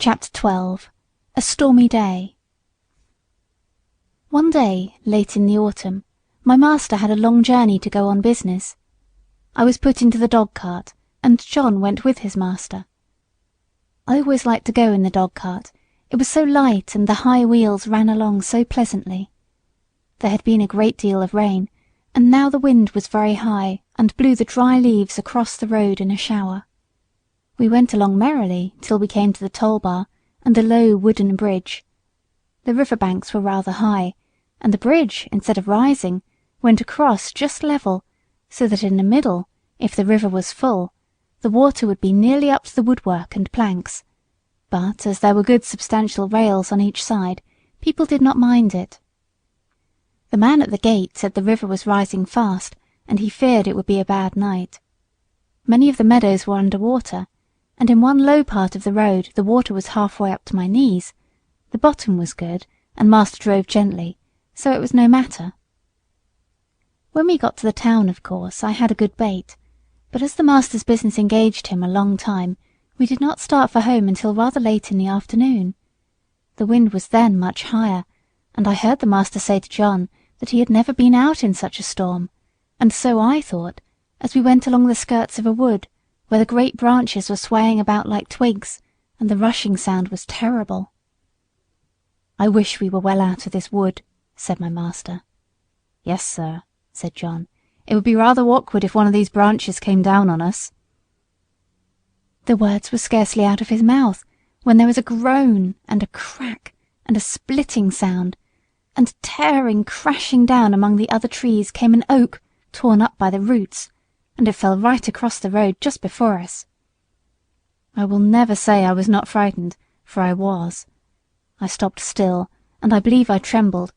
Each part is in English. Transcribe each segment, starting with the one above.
Chapter 12. A Stormy Day. One day, late in the autumn, my master had a long journey to go on business. I was put into the dog-cart, and John went with his master. I always liked to go in the dog-cart. It was so light, and the high wheels ran along so pleasantly. There had been a great deal of rain, and now the wind was very high, and blew the dry leaves across the road in a shower. We went along merrily till we came to the toll-bar and a low wooden bridge. The river-banks were rather high, and the bridge, instead of rising, went across just level, so that in the middle, if the river was full, the water would be nearly up to the woodwork and planks, but as there were good substantial rails on each side, people did not mind it. The man at the gate said the river was rising fast, and he feared it would be a bad night. Many of the meadows were under water, and in one low part of the road the water was halfway up to my knees. The bottom was good, and master drove gently, so it was no matter. When we got to the town, of course, I had a good bait, but as the master's business engaged him a long time, we did not start for home until rather late in the afternoon. The wind was then much higher, and I heard the master say to John that he had never been out in such a storm, and so I thought, as we went along the skirts of a wood, where the great branches were swaying about like twigs, and the rushing sound was terrible. "I wish we were well out of this wood," said my master. "Yes, sir," said John. "It would be rather awkward if one of these branches came down on us." The words were scarcely out of his mouth, when there was a groan, and a crack, and a splitting sound, and tearing, crashing down among the other trees came an oak torn up by the roots, and it fell right across the road just before us. I will never say I was not frightened, for I was. I stopped still, and I believe I trembled.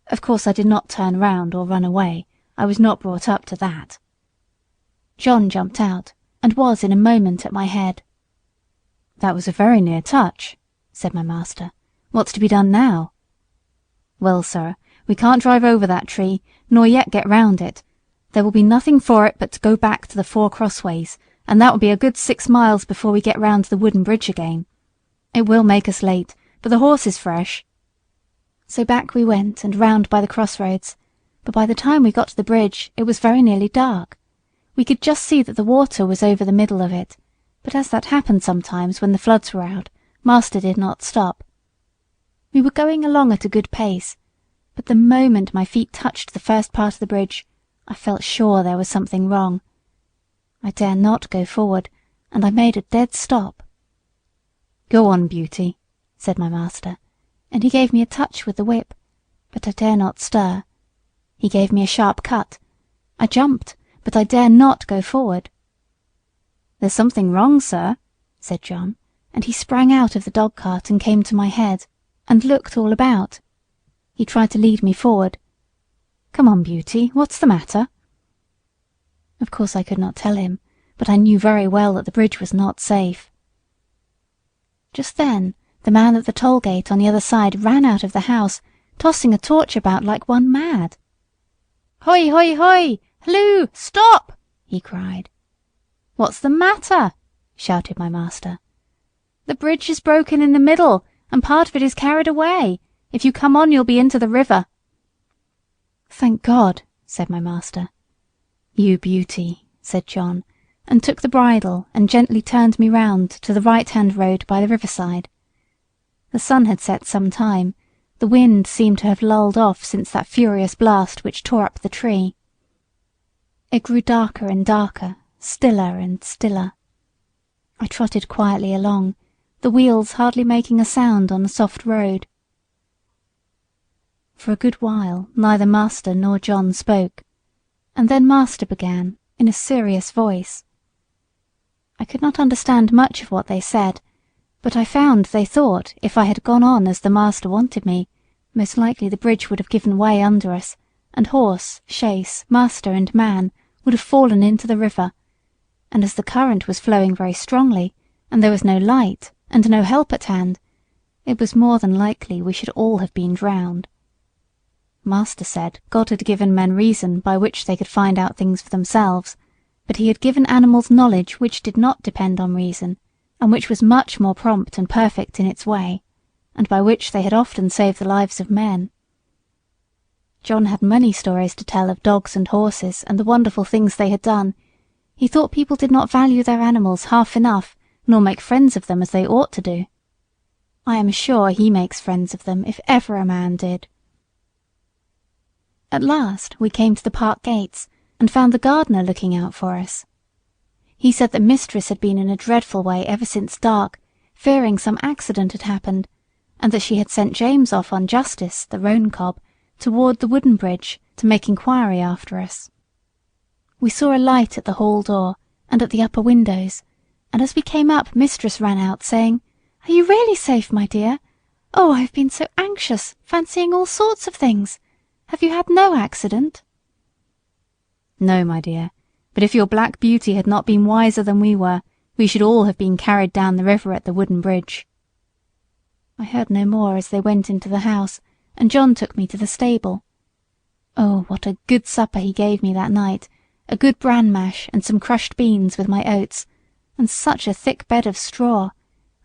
Of course I did not turn round or run away. I was not brought up to that. John jumped out, and was in a moment at my head. "That was a very near touch," said my master. "What's to be done now?" "Well, sir, we can't drive over that tree, nor yet get round it. There will be nothing for it but to go back to the 4 crossways, and that will be a good 6 miles before we get round to the wooden bridge again. It will make us late, but the horse is fresh." So back we went and round by the crossroads, but by the time we got to the bridge it was very nearly dark. We could just see that the water was over the middle of it, but as that happened sometimes when the floods were out, master did not stop. We were going along at a good pace, but the moment my feet touched the first part of the bridge, I felt sure there was something wrong. I dare not go forward, and I made a dead stop. "Go on, Beauty," said my master, and he gave me a touch with the whip, but I dare not stir. He gave me a sharp cut. I jumped, but I dare not go forward. "There's something wrong, sir," said John, and he sprang out of the dog-cart and came to my head, and looked all about. He tried to lead me forward. "Come on, Beauty, what's the matter?" Of course I could not tell him, but I knew very well that the bridge was not safe. Just then the man at the toll-gate on the other side ran out of the house, tossing a torch about like one mad. "Hoi, hoi, hoi! Halloo! Stop!" he cried. "What's the matter?" shouted my master. "The bridge is broken in the middle, and part of it is carried away. If you come on you'll be into the river." "Thank God," said my master. "You Beauty," said John, and took the bridle and gently turned me round to the right-hand road by the riverside. The sun had set some time. The wind seemed to have lulled off since that furious blast which tore up the tree. It grew darker and darker, stiller and stiller. I trotted quietly along, the wheels hardly making a sound on the soft road. For a good while neither master nor John spoke, and then master began in a serious voice. I could not understand much of what they said, but I found they thought if I had gone on as the master wanted me, most likely the bridge would have given way under us, and horse, chaise, master, and man would have fallen into the river, and as the current was flowing very strongly, and there was no light and no help at hand, it was more than likely we should all have been drowned. Master said God had given men reason by which they could find out things for themselves, but he had given animals knowledge which did not depend on reason, and which was much more prompt and perfect in its way, and by which they had often saved the lives of men. John had many stories to tell of dogs and horses and the wonderful things they had done. He thought people did not value their animals half enough, nor make friends of them as they ought to do. I am sure he makes friends of them if ever a man did. At last we came to the park gates and found the gardener looking out for us. He said that mistress had been in a dreadful way ever since dark, fearing some accident had happened, and that she had sent James off on Justice, the roan cob, toward the wooden bridge to make inquiry after us. We saw a light at the hall door and at the upper windows, and as we came up mistress ran out saying, "Are you really safe, my dear? Oh, I have been so anxious, fancying all sorts of things. Have you had no accident?" "No, my dear, but if your black beauty had not been wiser than we were, we should all have been carried down the river at the wooden bridge." I heard no more as they went into the house, and John took me to the stable. Oh, what a good supper he gave me that night, a good bran mash and some crushed beans with my oats, and such a thick bed of straw,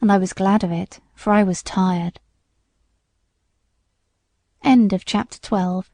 and I was glad of it, for I was tired. End of chapter 12.